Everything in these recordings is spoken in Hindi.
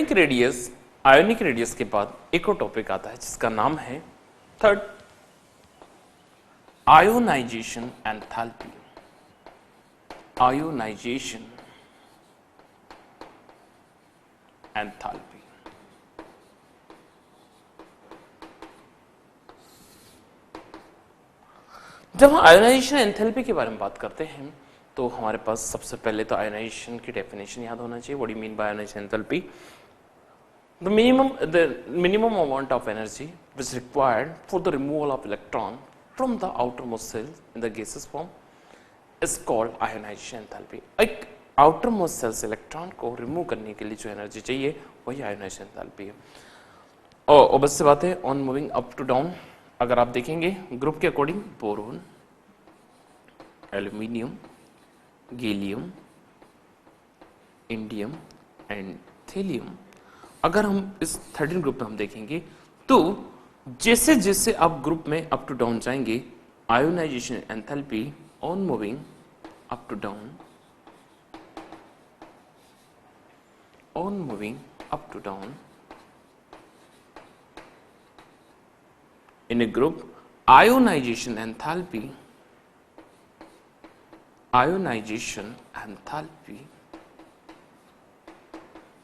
आयोनिक रेडियस के बाद एक और टॉपिक आता है जिसका नाम है third, ionisation enthalpy. Ionisation enthalpy. जब हम आयोनाइजेशन एंथैल्पी के बारे में बात करते हैं तो हमारे पास सबसे पहले तो आयोनाइजेशन की डेफिनेशन याद होना चाहिए। What do you mean by ionisation enthalpy? The minimum amount of energy which is required for the removal of electron from the outermost cell in the gaseous form is called ionization enthalpy। एक outermost cell से इलेक्ट्रॉन को रिमूव करने के लिए जो एनर्जी चाहिए वही आयोनाइजेशन एंथैल्पी है। और ऑब्वियस सी बात है, on moving up to down अगर आप देखेंगे ग्रुप के according boron, aluminium, gallium, indium and thallium, अगर हम इस 13 ग्रुप में हम देखेंगे तो जैसे जैसे आप ग्रुप में अप टू डाउन जाएंगे ionisation enthalpy on moving up to down, on moving up to down in a group ionisation enthalpy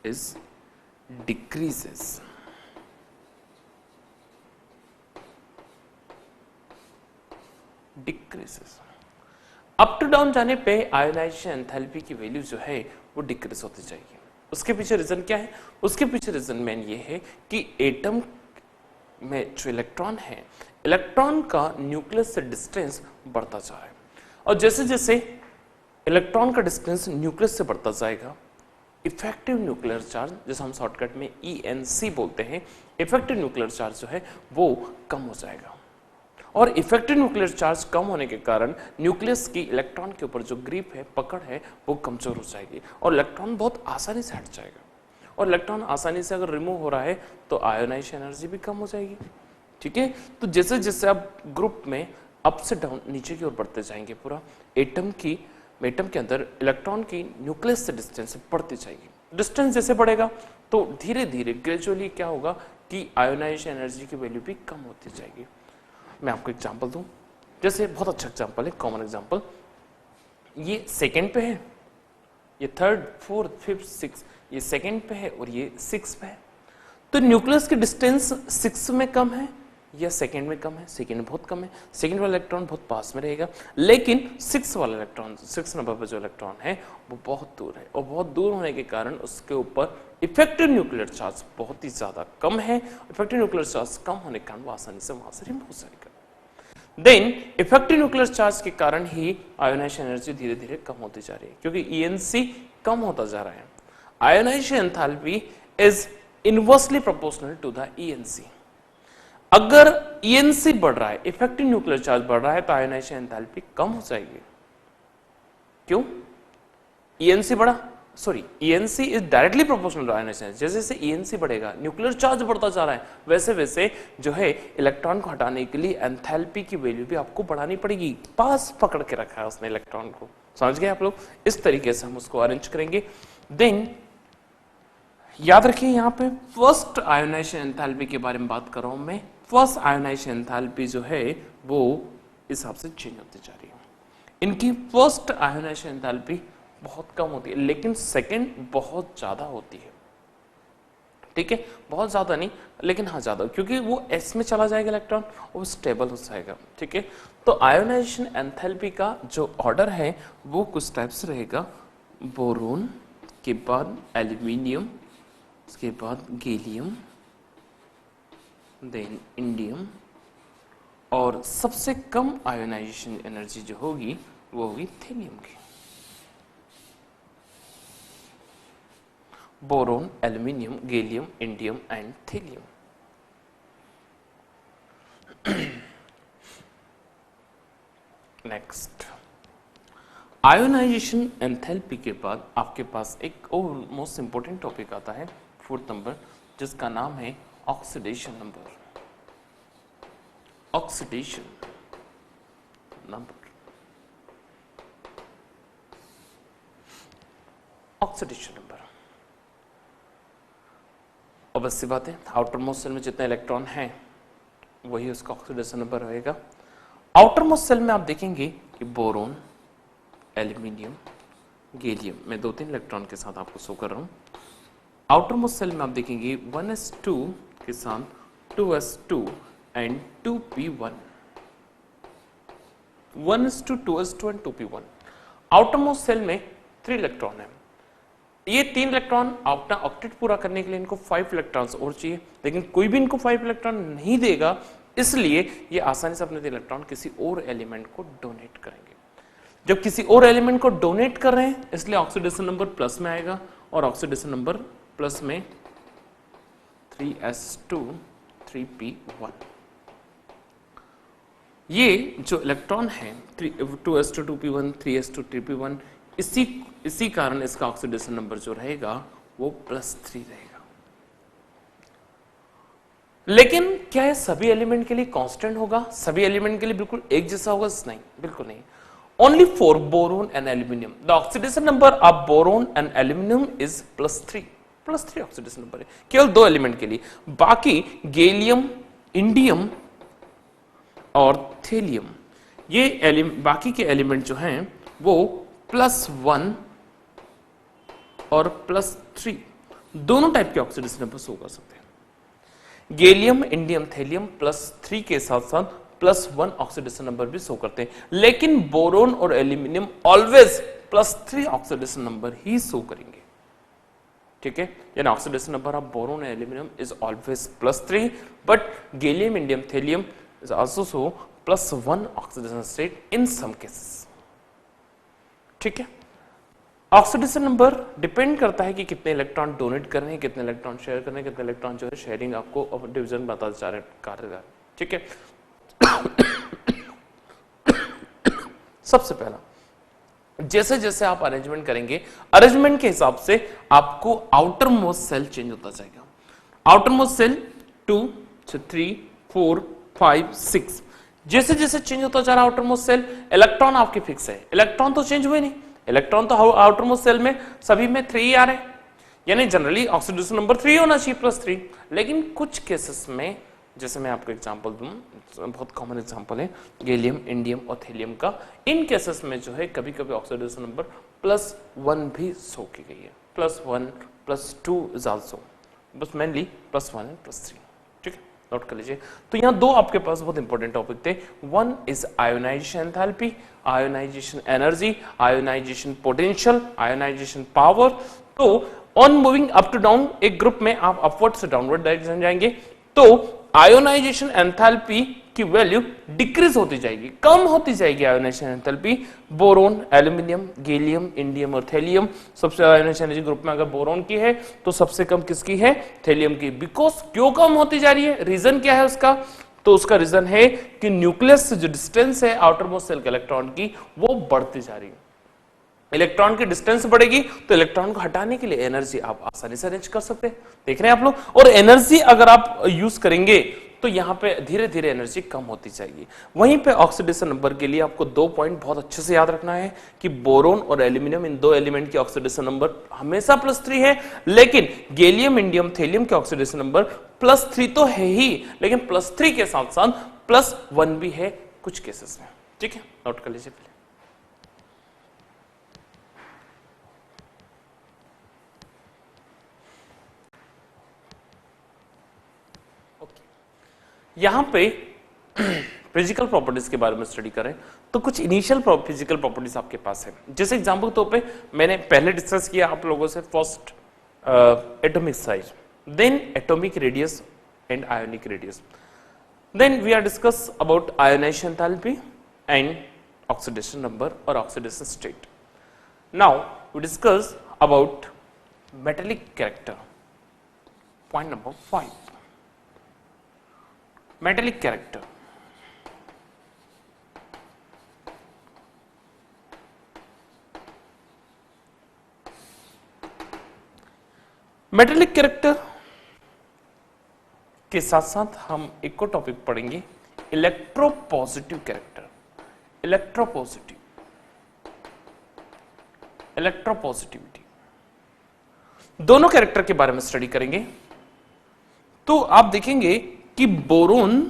is decreases। Up to down जाने पे आयोनाइजेशन एंथैल्पी की वैल्यू जो है वो डिक्रीज होती जाएगी। उसके पीछे रीजन क्या है? उसके पीछे रीजन मेन ये है कि एटम में जो इलेक्ट्रॉन है, इलेक्ट्रॉन का न्यूक्लियस से डिस्टेंस बढ़ता जा रहा है और जैसे जैसे इलेक्ट्रॉन का डिस्टेंस न्यूक्लियस से बढ़ता जाएगा इफेक्टिव न्यूक्लियर चार्ज, जैसे हम शॉर्टकट में ENC बोलते हैं, इफेक्टिव न्यूक्लियर चार्ज जो है वो कम हो जाएगा और इफेक्टिव न्यूक्लियर चार्ज कम होने के कारण न्यूक्लियस की इलेक्ट्रॉन के ऊपर जो ग्रिप है, पकड़ है, वो कमजोर हो जाएगी और इलेक्ट्रॉन बहुत आसानी से हट जाएगा। और इलेक्ट्रॉन आसानी से अगर रिमूव हो रहा है तो आयोनाइजेशन एनर्जी भी कम हो जाएगी। ठीक है, तो जैसे जैसे आप ग्रुप में अप से डाउन नीचे की ओर बढ़ते जाएंगे, पूरा एटम के अंदर इलेक्ट्रॉन की न्यूक्लियस से डिस्टेंस बढ़ती जाएगी। डिस्टेंस जैसे बढ़ेगा तो धीरे धीरे ग्रेजुअली क्या होगा कि आयोनाइजेशन एनर्जी की वैल्यू भी कम होती जाएगी। मैं आपको एग्जांपल दूं, जैसे बहुत अच्छा एग्जांपल है, कॉमन एग्जांपल, ये सेकंड पे है, ये थर्ड, फोर्थ, फिफ्थ, सिक्स, ये सेकंड पे है और ये सिक्स पे है। तो न्यूक्लियस की डिस्टेंस सिक्स में कम है या सेकंड में कम है? सेकंड में बहुत कम है। सेकंड वाला इलेक्ट्रॉन बहुत पास में रहेगा, लेकिन सिक्स वाला इलेक्ट्रॉन, सिक्स नंबर पर जो इलेक्ट्रॉन है वो बहुत दूर है और बहुत दूर होने के कारण उसके ऊपर इफेक्टिव न्यूक्लियर चार्ज बहुत ही ज्यादा कम है। इफेक्टिव न्यूक्लियर चार्ज कम होने के कारण वो आसानी से वहां से रिमूव हो जाएगा। देन इफेक्टिव न्यूक्लियर चार्ज के कारण ही आयोनाइजेशन एनर्जी धीरे धीरे कम होती जा रही है क्योंकि ENC कम होता जा रहा है। Ionisation enthalpy is inversely proportional to the ENC। अगर ENC बढ़ रहा है, इफेक्टिव न्यूक्लियर चार्ज बढ़ रहा है, तो आयोनाइजेशन एंथैल्पी कम हो जाएगी। क्यों? ENC बढ़ा, sorry, ENC is directly proportional to ionisation. जैसे जैसे ENC बढ़ेगा, न्यूक्लियर चार्ज बढ़ता जा रहा है, वैसे वैसे जो है इलेक्ट्रॉन को हटाने के लिए एंथैल्पी की वैल्यू भी आपको बढ़ानी पड़ेगी। पास पकड़ के रखा है उसने इलेक्ट्रॉन को, समझ गए आप लोग? इस तरीके से हम उसको अरेंज करेंगे। देन याद रखिए यहां पे फर्स्ट आयोनाइजेशन एंथैल्पी के बारे में बात कर रहा हूं मैं। फर्स्ट आयोनाइजेशन एंथैल्पी जो है वो इस हिसाब से चेंज होती जा रही है। इनकी फर्स्ट आयोनाइजेशन एंथैल्पी बहुत कम होती है, लेकिन सेकंड बहुत ज्यादा होती है। ठीक है, बहुत ज्यादा नहीं लेकिन हाँ ज्यादा, क्योंकि वो S में चला जाएगा इलेक्ट्रॉन, वो स्टेबल हो जाएगा। ठीक है, तो आयोनाइजेशन एंथैल्पी का जो ऑर्डर है वो कुछ टाइप से रहेगा, बोरोन के बाद एल्यूमिनियम, उसके बाद गैलियम, देन इंडियम, और सबसे कम आयोनाइजेशन एनर्जी जो होगी वो होगी थीलियम की। Boron, aluminium, gallium, indium and thallium. Next, ionization enthalpy के बाद आपके पास एक और मोस्ट इंपोर्टेंट टॉपिक आता है, फोर्थ नंबर, जिसका नाम है oxidation number. Oxidation number, oxidation number. अब ऐसी बात है, आउटर मोस्ट सेल में जितने इलेक्ट्रॉन हैं वही उसका ऑक्सीडेशन नंबर रहेगा। आउटर मोस्ट सेल में आप देखेंगे कि बोरोन, एल्यूमिनियम, गैलियम, मैं 2-3 इलेक्ट्रॉन के साथ आपको शो कर रहा हूं। आउटर मोस्ट सेल में आप देखेंगे 1s2 के साथ 2s2 and 2p1, 1s2, 2s2 and 2p1। Outermost shell में 3 इलेक्ट्रॉन है। ये 3 इलेक्ट्रॉन अपना ऑक्टेट पूरा करने के लिए इनको 5 इलेक्ट्रॉन्स और चाहिए, लेकिन कोई भी इनको 5 इलेक्ट्रॉन नहीं देगा, इसलिए ये आसानी से अपने 3 इलेक्ट्रॉन किसी और एलिमेंट को डोनेट करेंगे। जब किसी और एलिमेंट को डोनेट कर रहे हैं इसलिए ऑक्सीडेशन नंबर प्लस में आएगा, और ऑक्सीडेशन नंबर प्लस में 3s2 3p1। ये जो इलेक्ट्रॉन है 2s2 2p1 3s2 3p1, इसी कारण इसका ऑक्सीडेशन नंबर जो रहेगा वो +3 रहेगा। लेकिन क्या ये सभी एलिमेंट के लिए कांस्टेंट होगा, सभी एलिमेंट के लिए बिल्कुल एक जैसा होगा? नहीं, बिल्कुल नहीं। Only for boron and aluminium the oxidation number of boron and aluminium is +3 oxidation number है केवल 2 एलिमेंट के लिए। बाकी गैलियम, इंडियम और थेलियम, ये बाकी के एलिमेंट जो हैं वो +1 और +3 दोनों टाइप के ऑक्सीडेशन नंबर शो कर सकते हैं। गैलियम, इंडियम, थेलियम +3 के साथ साथ +1 ऑक्सीडेशन नंबर भी शो करते हैं, लेकिन बोरोन और एल्यूमिनियम ऑलवेज +3 ऑक्सीडेशन नंबर ही शो करेंगे। ठीक है, यानी oxidation number of boron and aluminium is always +3, but gallium, indium, thallium is also show +1 oxidation state in some cases. ठीक है, ऑक्सीडेशन नंबर डिपेंड करता है कि कितने इलेक्ट्रॉन डोनेट कर रहे हैं, कितने इलेक्ट्रॉन शेयर कर रहे हैं, कितने इलेक्ट्रॉन जो है शेयरिंग आपको डिवीजन बताते जा रहे हैं। ठीक है, सबसे पहला जैसे जैसे आप अरेंजमेंट करेंगे, अरेंजमेंट के हिसाब से आपको आउटर मोस्ट सेल चेंज होता जाएगा। आउटर मोस्ट सेल 2 3 4 5 6 जैसे जैसे चेंज होता जा रहा है आउटर मोस्ट सेल, इलेक्ट्रॉन आपके फिक्स है, इलेक्ट्रॉन तो चेंज हुए नहीं, इलेक्ट्रॉन तो आउटर मोस्ट सेल में सभी में 3 ही आ रहे हैं, यानी जनरली ऑक्सीडेशन नंबर 3 होना चाहिए +3। लेकिन कुछ केसेस में, जैसे मैं आपको एग्जांपल दूं, बहुत कॉमन एग्जांपल है गैलियम, इंडियम और थेलियम का, इन केसेस में जो है कभी कभी ऑक्सीडेशन नंबर +1 भी शो की गई है, +1 +2 इज आल्सो, बस मेनली +1 एंड +3। ठीक है, नोट कर लीजिए। तो यहाँ 2 आपके पास बहुत इंपॉर्टेंट टॉपिक थे, one is ionization enthalpy, ionization energy, ionization potential, ionization power. तो on moving up to down, एक ग्रुप में आप अपवर्ड से डाउनवर्ड डायरेक्शन जाएंगे तो आयोनाइजेशन एंथैल्पी की वैल्यू डिक्रीज होती जाएगी, कम होती जाएगी ionization enthalpy. Boron, aluminium, gallium, indium और थेलियम, सबसे आयोनाइजेशन एनर्जी ग्रुप में अगर बोरोन की है तो सबसे कम किसकी है? थेलियम की। बिकॉज क्यों कम होती जा रही है, रीजन क्या है उसका? तो उसका रीजन है कि न्यूक्लियस से जो डिस्टेंस है आउटर मोस्ट सेल के इलेक्ट्रॉन की वो बढ़ती जा रही है। इलेक्ट्रॉन की डिस्टेंस बढ़ेगी तो इलेक्ट्रॉन को हटाने के लिए एनर्जी आप आसानी से अरेंज कर सकते हैं, देख रहे हैं आप लोग। और एनर्जी अगर आप यूज करेंगे तो यहां पे धीरे धीरे एनर्जी कम होती जाएगी। वहीं पे ऑक्सीडेशन नंबर के लिए आपको 2 पॉइंट बहुत अच्छे से याद रखना है कि बोरोन और एल्यूमिनियम, इन 2 एलिमेंट की ऑक्सीडेशन नंबर हमेशा +3 है, लेकिन गैलियम, इंडियम, थेलियम के ऑक्सीडेशन नंबर +3 तो है ही, लेकिन +3 के साथ साथ +1 भी है कुछ केसेस में। ठीक है, नोट कर लीजिए पहले। यहां पे फिजिकल प्रॉपर्टीज के बारे में स्टडी करें तो कुछ इनिशियल फिजिकल प्रॉपर्टीज आपके पास है। जैसे एग्जांपल तो पे मैंने पहले डिस्कस किया आप लोगों से, first atomic size, then atomic radius and ionic radius, then we are discuss about ionization enthalpy and oxidation number और oxidation state. Now we discuss about metallic character, point number 5, metallic character. Metallic character के साथ साथ हम एक और टॉपिक पढ़ेंगे, इलेक्ट्रोपॉजिटिव कैरेक्टर, इलेक्ट्रोपॉजिटिविटी। दोनों कैरेक्टर के बारे में स्टडी करेंगे। तो आप देखेंगे कि बोरोन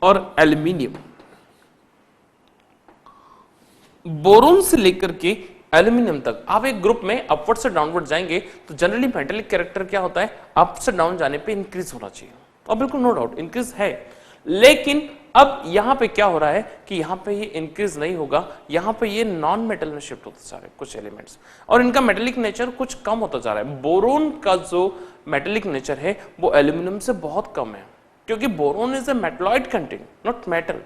और एल्यूमिनियम, बोरोन से लेकर के एल्यूमिनियम तक आप एक ग्रुप में अपवर्ड से डाउनवर्ड जाएंगे तो जनरली मेटेलिक कैरेक्टर क्या होता है, अप से डाउन जाने पे इंक्रीज होना चाहिए, और बिल्कुल नो डाउट इंक्रीज है। लेकिन अब यहां पे क्या हो रहा है कि यहां पे ये इंक्रीज नहीं होगा, यहां पे ये नॉन मेटल में शिफ्ट होते जा रहे हैं कुछ एलिमेंट्स, और इनका मेटेलिक नेचर कुछ कम होता जा रहा है। बोरोन का जो मेटेलिक नेचर है वो एल्यूमिनियम से बहुत कम है, क्योंकि boron is a metalloid content not metal,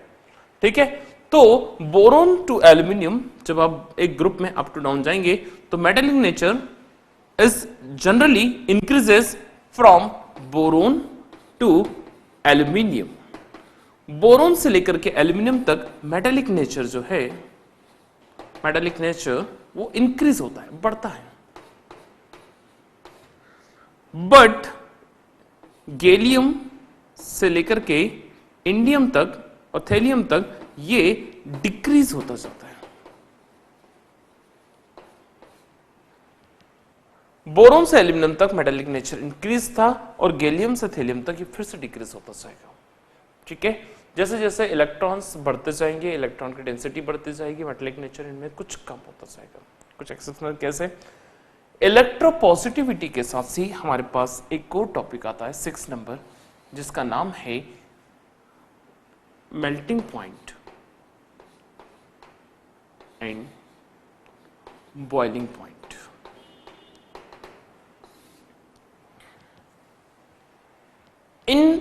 ठीक है। तो बोरोन टू एल्यूमिनियम जब आप एक ग्रुप में अप टू डाउन जाएंगे तो metallic nature is generally increases from boron to aluminium. Boron से लेकर के एल्यूमिनियम तक मेटेलिक नेचर जो है, मेटेलिक नेचर वो इंक्रीज होता है, बढ़ता है। बट गैलियम से लेकर के इंडियम तक और थैलियम तक ये डिक्रीज होता जाता है। बोरोन से एल्यूमिनियम तक मेटेलिक नेचर इंक्रीज था और गैलियम से थैलियम तक ये फिर से डिक्रीज होता जाएगा, ठीक है। जैसे जैसे इलेक्ट्रॉन्स बढ़ते जाएंगे, इलेक्ट्रॉन की डेंसिटी बढ़ती जाएगी, मेटेलिक नेचर इनमें कुछ कम होता जाएगा। कुछ एक्सेप्शनल कैसे, इलेक्ट्रोपॉजिटिविटी के साथ ही हमारे पास एक और टॉपिक आता है 6 नंबर, जिसका नाम है melting point and boiling point. In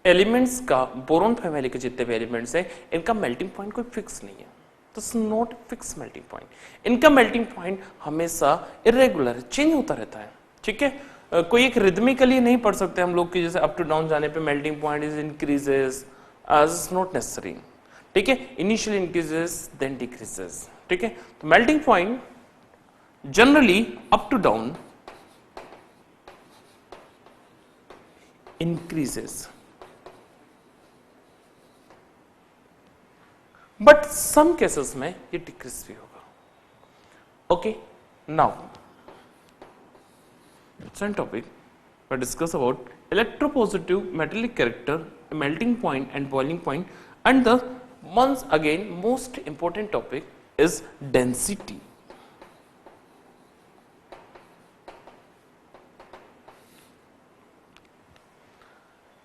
elements का, बोरोन फैमिली के जितने भी एलिमेंट्स हैं, इनका मेल्टिंग पॉइंट कोई फिक्स नहीं है, तो नॉट फिक्स मेल्टिंग पॉइंट। इनका मेल्टिंग पॉइंट हमेशा इरेगुलर चेंज होता रहता है, ठीक है। कोई एक रिदमिकली नहीं पढ़ सकते हम लोग कि जैसे अप टू डाउन जाने पे melting point is increases, as not necessary, ठीक है। इनिशियली इंक्रीजेस देन डिक्रीजेस, ठीक है। तो melting point generally up to down increases, but some cases में ये डिक्रीज भी होगा। Okay, now second topic we discuss about electropositive metallic character, melting point and boiling point, and the once again most important topic is density.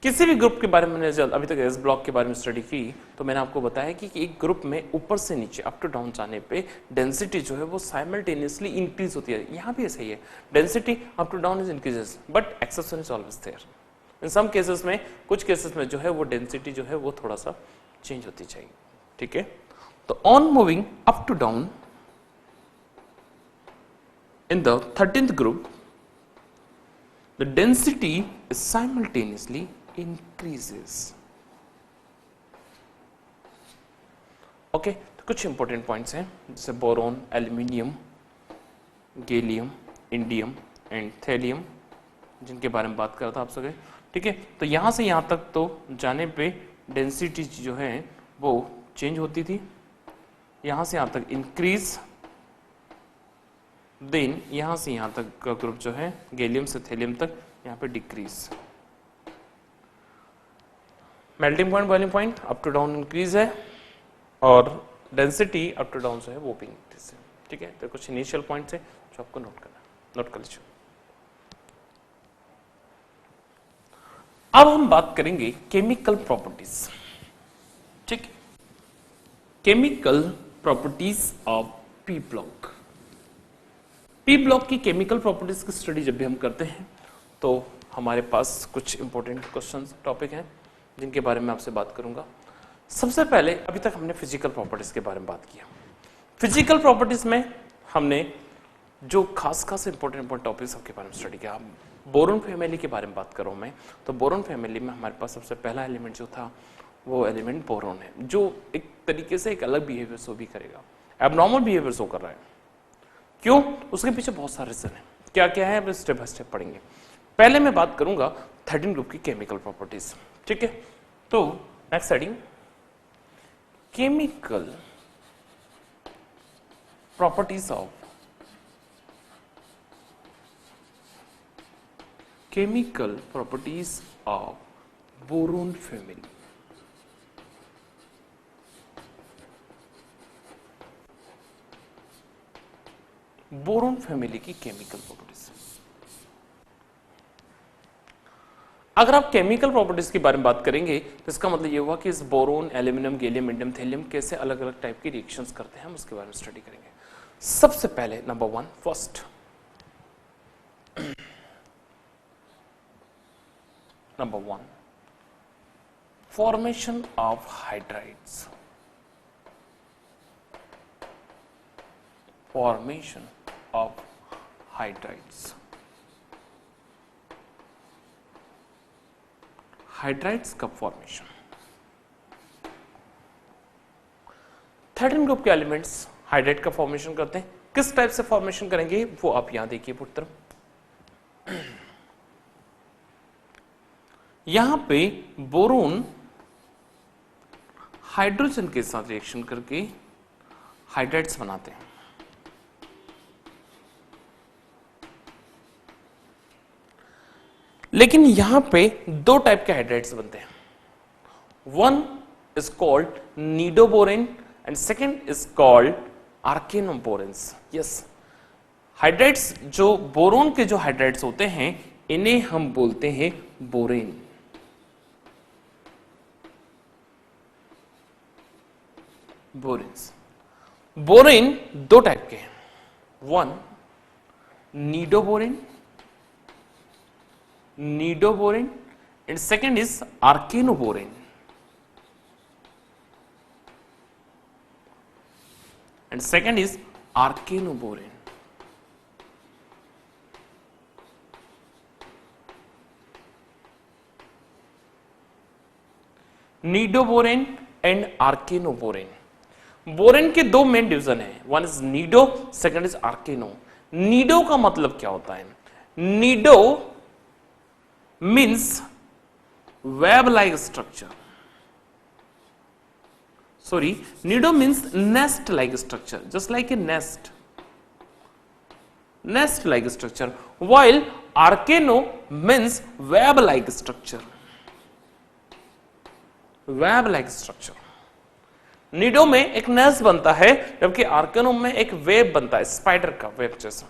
किसी भी ग्रुप के बारे में मैंने अभी तक एस ब्लॉक के बारे में स्टडी की तो मैंने आपको बताया कि एक ग्रुप में ऊपर से नीचे अप टू डाउन जाने पे डेंसिटी जो है वो साइमल्टेनियसली इंक्रीज होती है। यहाँ भी ऐसा ही है, density up to down is increases but exception is always there. In some cases में, कुछ केसेस में जो है वो डेंसिटी जो है वो थोड़ा सा चेंज होती चाहिए, ठीक है। तो on moving up to down in the 13th group the density is simultaneously increases. Okay, तो कुछ इंपॉर्टेंट पॉइंट्स हैं जैसे boron, aluminium, gallium, indium and thallium, जिनके बारे में बात कर रहा था आप सभी, ठीक है। तो यहां से यहां तक तो जाने पे डेंसिटी जो है वो चेंज होती थी, यहां से यहां तक इंक्रीज, देन यहां से यहां तक का ग्रुप जो है गैलियम से थैलियम तक यहां पे decrease. Melting point, boiling point up to down increase है और डेंसिटी अप टू डाउन जो है वो भी इंक्रीज है, ठीक है। तो कुछ इनिशियल पॉइंट्स है जो आपको नोट करना है, नोट कर लीजिए। अब हम बात करेंगे केमिकल प्रॉपर्टीज, ठीक। Chemical properties of P block. P block की केमिकल प्रॉपर्टीज की स्टडी जब भी हम करते हैं तो हमारे पास कुछ इंपॉर्टेंट क्वेश्चंस, टॉपिक हैं जिनके बारे में आपसे बात करूंगा। सबसे पहले अभी तक हमने फिजिकल प्रॉपर्टीज के बारे में बात किया। फिजिकल प्रॉपर्टीज में हमने जो खास इंपॉर्टेंट टॉपिक्स के बारे में स्टडी किया। बोरोन फैमिली के बारे में बात करूं मैं, तो बोरोन फैमिली में हमारे पास सबसे पहला एलिमेंट जो था वो एलिमेंट बोरोन है, जो एक तरीके से एक अलग बिहेवियर शो भी करेगा, एबनॉर्मल बिहेवियर शो कर रहा है। क्यों? उसके पीछे बहुत सारे रीजन है। क्या क्या है, अब स्टेप बाय स्टेप पढ़ेंगे। पहले मैं बात करूंगा 13 ग्रुप की केमिकल प्रॉपर्टीज, ठीक है। तो next heading, chemical properties of chemical properties of boron family. Boron family की केमिकल प्रॉपर्टीज। अगर आप केमिकल प्रॉपर्टीज के बारे में बात करेंगे तो इसका मतलब ये हुआ कि इस boron, aluminium, gallium, indium, thallium कैसे अलग अलग टाइप की रिएक्शंस करते हैं, हम उसके बारे में स्टडी करेंगे। सबसे पहले number 1 first, number 1 formation of hydrides. Formation of hydrides. Hydrides का फॉर्मेशन, 13 ग्रुप के एलिमेंट्स हाइड्राइड का फॉर्मेशन करते हैं। किस टाइप से फॉर्मेशन करेंगे वो आप यहां देखिए पुत्र। यहां पे बोरोन हाइड्रोजन के साथ रिएक्शन करके हाइड्राइड्स बनाते हैं। लेकिन यहां पे दो टाइप के हाइड्राइड्स बनते हैं। One is called nidoborane and second is called arachnoboranes. Yes, hydrides जो बोरोन के जो हाइड्राइड्स होते हैं इन्हें हम बोलते हैं बोरेन। बोरेन्स। बोरेन दो टाइप के हैं, one nidoborane, nidoborane and second is archenoborane and second is archenoborane. Nidoborane and arachnoborane. Borane के दो मेन डिवीजन है, one is nido, second is arachno. Nido का मतलब क्या होता है? Nido means web like structure. Sorry, nido means nest like structure, just like a nest like structure, while archeno means web like structure. web like structure. nido में एक nest बनता है जबकि archeno में एक web बनता है, स्पाइडर का वेब जैसा।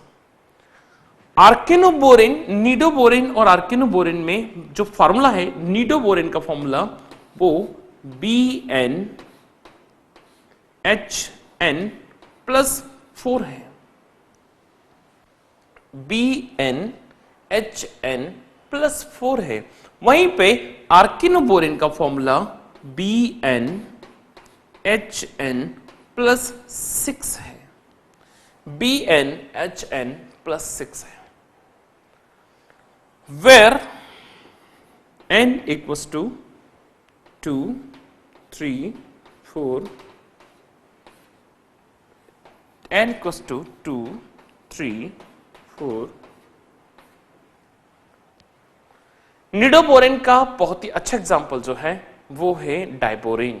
आर्केनोबोरेन, नीडोबोरेन और आर्केनोबोरेन में जो फॉर्मूला है, नीडोबोरेन का फॉर्मूला वो BnHn+4 है। BnHn+4 है। वहीं पे आर्केनोबोरेन का फॉर्मूला BnHn+6 है। BnHn+6 है। where n equals to 2, 3, 4, n equals to 2, 3, 4। निडोबोरेन का बहुत ही अच्छा एग्जांपल जो है वो है डाइबोरेन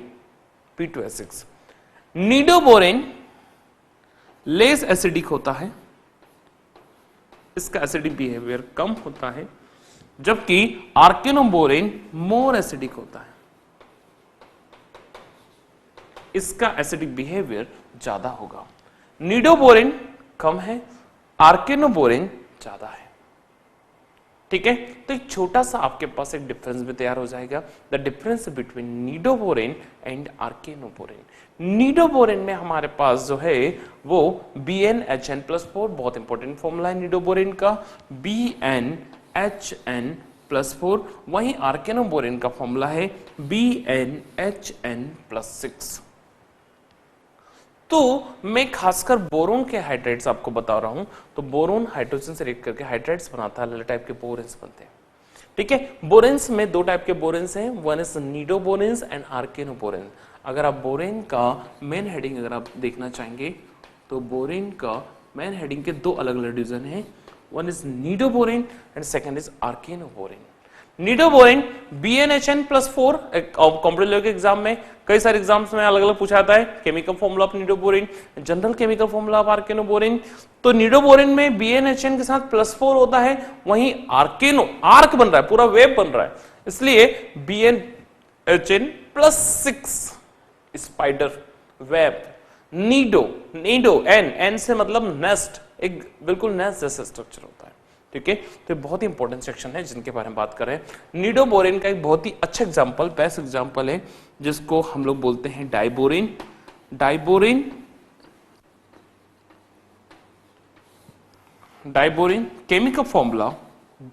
P2S6। निडोबोरेन लेस एसिडिक होता है, इसका एसिडिक बिहेवियर कम होता है, जबकि आर्केनोबोरेन मोर एसिडिक होता है, इसका एसिडिक बिहेवियर ज्यादा होगा। निडोबोरेन कम है, आर्केनोबोरेन ज्यादा है। ठीक है, तो एक छोटा सा आपके पास एक डिफरेंस भी तैयार हो जाएगा, द डिफरेंस बिटवीन नीडोबोरेन एंड आर्केनोबोरेन। नीडोबोरेन में हमारे पास जो है वो BnHn+4, बहुत इंपॉर्टेंट फॉर्मूला है नीडोबोरेन का, BnHn+4। वहीं आर्केनोबोरेन का फॉर्मूला है BnHn+6। तो मैं खासकर बोरोन के हाइड्राइड्स आपको बता रहा हूं, तो बोरोन हाइड्रोजन से रिएक्ट करके हाइड्राइड्स बनाता है, अलग टाइप के बोरेन्स बनते हैं। ठीक है, बोरेन्स में दो टाइप के बोरेन्स हैं, वन इज नीडोबोरेन्स एंड आर्केनोबोरेन। अगर आप बोरेन का मेन हेडिंग अगर आप देखना चाहेंगे तो बोरेन का मेन हेडिंग के दो अलग अलग डिवीजन हैं, one is nidoborane and second is arachnoborane. Nidoborane BnHn+4 competitive level के एग्जाम में कई सारे एग्जाम्स में अलग अलग पूछा जाता है। Chemical formula of nidoborane, general chemical formula of arachnoborane. तो निडोबोरिन में BnHn के साथ +4 होता है, वहीं आर्केनो आर्क बन रहा है, पूरा वेब बन रहा है, इसलिए BnHn+6 spider web. Nido N से मतलब नेस्ट, एक बिल्कुल नेस्ट जैसा स्ट्रक्चर होता है। ठीक है, तो बहुत ही इंपॉर्टेंट सेक्शन है जिनके बारे में बात कर रहे हैं। निडोबोरिन का एक बहुत ही अच्छा एग्जांपल, बेस्ट एग्जांपल है जिसको हम लोग बोलते हैं diborane. Diborane chemical formula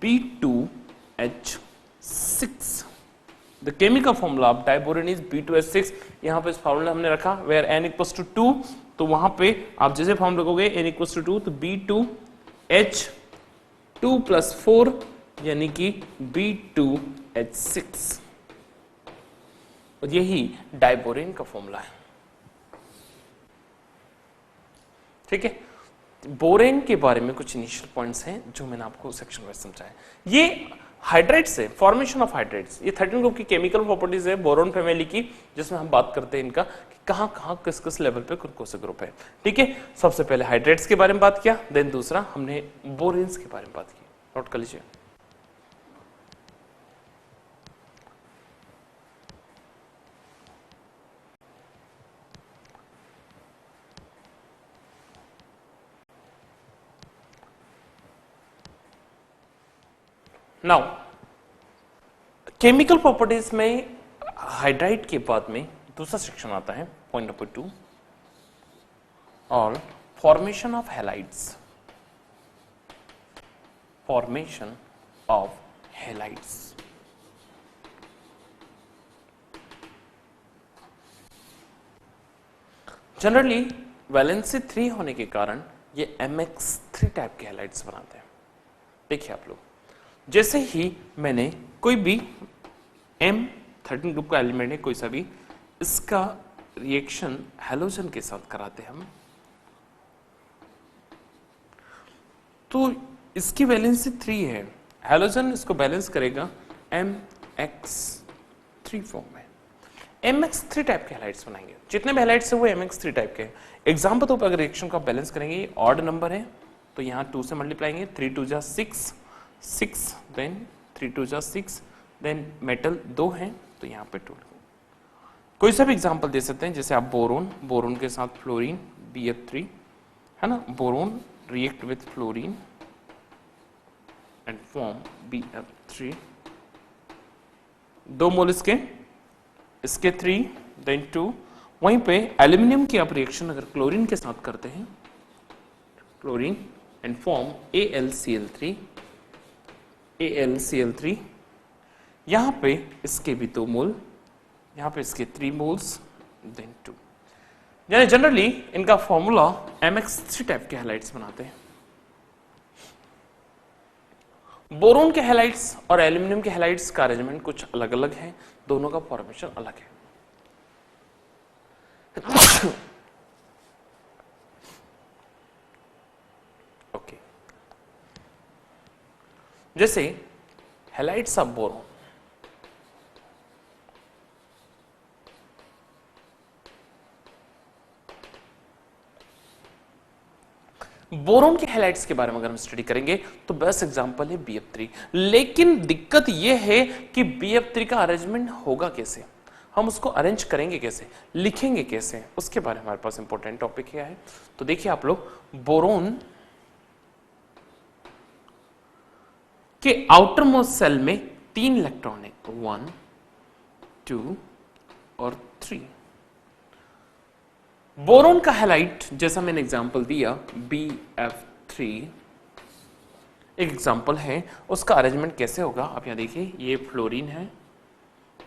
B2H6। The chemical formula of diborane is B2H6। यहां पे इस फॉर्मूला हमने रखा वेयर n = 2, तो वहां पे आप जैसे फॉर्म रखोगे n = 2 तो B2H2+4 यानी कि B2H6, और यही डाइबोरिन का फॉर्मूला है। ठीक है, बोरेन के बारे में कुछ इनिशियल पॉइंट्स हैं जो मैंने आपको सेक्शन में समझाया। ये हाइड्राइड्स है, फॉर्मेशन ऑफ हाइड्राइड्स, ये 13 ग्रुप की केमिकल प्रॉपर्टीज है बोरोन फैमिली की, जिसमें हम बात करते हैं इनका कि कहां कहां किस किस लेवल पे कौन से ग्रुप है। ठीक है, सबसे पहले हाइड्राइड्स के बारे में बात किया, देन दूसरा हमने बोरेन्स के बारे में बात की। नोट कर लीजिए। नाउ केमिकल प्रॉपर्टीज में हाइड्राइड के बाद में दूसरा सेक्शन आता है, पॉइंट नंबर 2, और formation of halides. Formation of halides generally valency 3 होने के कारण ये MX3 टाइप के हैलाइड्स बनाते हैं। देखिए आप लोग, जैसे ही मैंने कोई भी M13 ग्रुप का एलिमेंट है कोई सा भी, इसका रिएक्शन हैलोजन के साथ कराते हैं हम, तो इसकी वैलेंसी 3 है, हैलोजन इसको बैलेंस करेगा MX3 फॉर्म में। MX3 टाइप के हैलाइड्स बनाएंगे, जितने भी हैलाइड्स है वो MX3 टाइप के। एग्जाम्पल तो अगर रिएक्शन का बैलेंस करेंगे, ऑड नंबर है तो यहाँ 2 से मल्टीप्लाई, 3 2 जा 6, देन 3 2 जा 6, देन मेटल 2 हैं तो यहाँ पे 2। कोई सा भी एग्जाम्पल दे सकते हैं, जैसे आप बोरोन के साथ फ्लोरीन BF3 है ना, boron react with fluorine and form BF3, 2 मोल इसके 3 देन 2। वहीं पे एल्यूमिनियम की आप रिएक्शन अगर क्लोरीन के साथ करते हैं, क्लोरीन एंड फॉर्म AlCl3, यहां पे इसके भी 2 मोल, यहां पे इसके 3 मोल्स देन 2। यानी जनरली इनका फॉर्मूला MX3 टाइप के हैलाइड्स बनाते हैं। बोरोन के हैलाइड्स और एल्यूमिनियम के हैलाइड्स का अरेंजमेंट कुछ अलग अलग है, दोनों का फॉर्मेशन अलग है। ओके, जैसे हैलाइड्स ऑफ बोरोन, बोरोन के हैलाइड्स के बारे में अगर हम स्टडी करेंगे तो बेस्ट एग्जांपल है BF3। लेकिन दिक्कत यह है कि BF3 का अरेंजमेंट होगा कैसे, हम उसको अरेंज करेंगे कैसे, लिखेंगे कैसे, उसके बारे में हमारे पास इंपॉर्टेंट टॉपिक क्या है। तो देखिए आप लोग, बोरोन के आउटर मोस्ट सेल में 3 इलेक्ट्रॉन है, 1 2 और 3। बोरोन का हैलाइड जैसा मैंने एग्जांपल दिया BF3 एक एग्जांपल है, उसका अरेंजमेंट कैसे होगा आप यहां देखिए, ये फ्लोरीन है,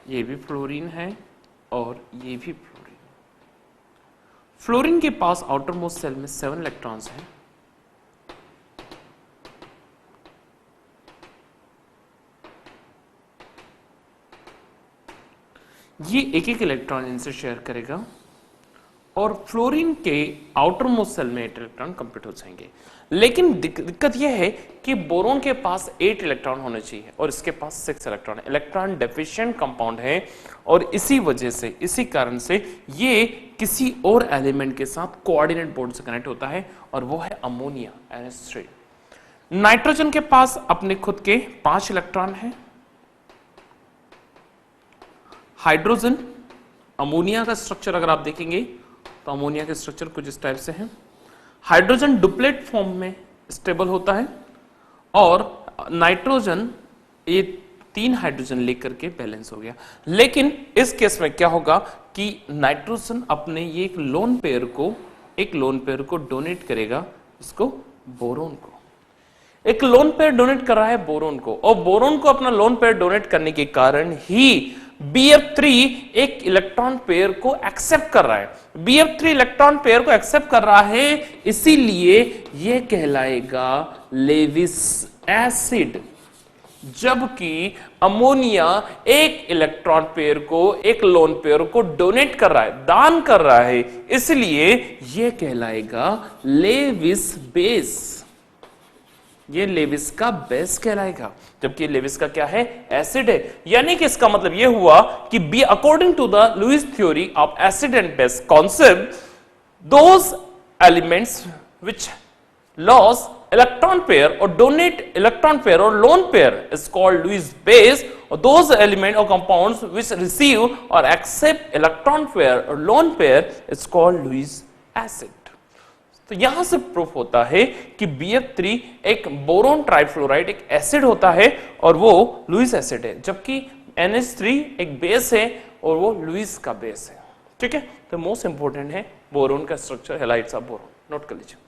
ये भी फ्लोरीन है और ये भी फ्लोरीन। फ्लोरीन के पास आउटर मोस्ट सेल में 7 इलेक्ट्रॉन्स हैं, ये एक एक इलेक्ट्रॉन इनसे शेयर करेगा और फ्लोरीन के आउटर मोस्ट सेल में 8 इलेक्ट्रॉन कंप्लीट हो जाएंगे। लेकिन दिक्कत यह है कि बोरोन के पास 8 इलेक्ट्रॉन होने चाहिए और इसके पास 6 इलेक्ट्रॉन है। इलेक्ट्रॉन डेफिशिएंट कंपाउंड है और इसी वजह से, इसी कारण से ये किसी और एलिमेंट के साथ कोऑर्डिनेट बॉन्ड से कनेक्ट होता है और वो है अमोनिया NH3। नाइट्रोजन के पास अपने खुद के 5 इलेक्ट्रॉन है। हाइड्रोजन, अमोनिया का स्ट्रक्चर अगर आप देखेंगे तो अमोनिया के स्ट्रक्चर कुछ इस टाइप से है। हाइड्रोजन डुप्लेट फॉर्म में स्टेबल होता है और नाइट्रोजन ये 3 हाइड्रोजन लेकर के बैलेंस हो गया। लेकिन इस केस में क्या होगा कि नाइट्रोजन अपने ये एक लोन पेयर को डोनेट करेगा, इसको बोरोन को। एक लोन पेयर डोनेट कर रहा है बोरोन को और बोरोन को अपना लोन पेयर डोनेट करने के कारण ही BF3 एक इलेक्ट्रॉन पेयर को एक्सेप्ट कर रहा है। BF3 इलेक्ट्रॉन पेयर को एक्सेप्ट कर रहा है, इसीलिए यह कहलाएगा लेविस एसिड। जबकि अमोनिया एक इलेक्ट्रॉन पेयर को, एक लोन पेयर को डोनेट कर रहा है, दान कर रहा है, इसलिए यह कहलाएगा लेविस बेस। ये लेविस का बेस कहलाएगा, जबकि लेविस का क्या है? एसिड है। यानी कि इसका मतलब यह हुआ कि बी according to the Lewis theory of acid and base concept, those elements which loss electron pair और डोनेट इलेक्ट्रॉन पेयर और lone pair is called Lewis base, और दोज एलिमेंट और कंपाउंड्स विच रिसीव और एक्सेप्ट इलेक्ट्रॉन पेयर और lone pair is called Lewis acid. तो यहां से प्रूफ होता है कि BF3 एक बोरोन ट्राइफ्लोराइड एक एसिड होता है और वो लुईस एसिड है, जबकि NH3 एक बेस है और वो लुईस का बेस है। ठीक है, तो मोस्ट इंपोर्टेंट है बोरोन का structure, halides of boron, note कर लीजिए।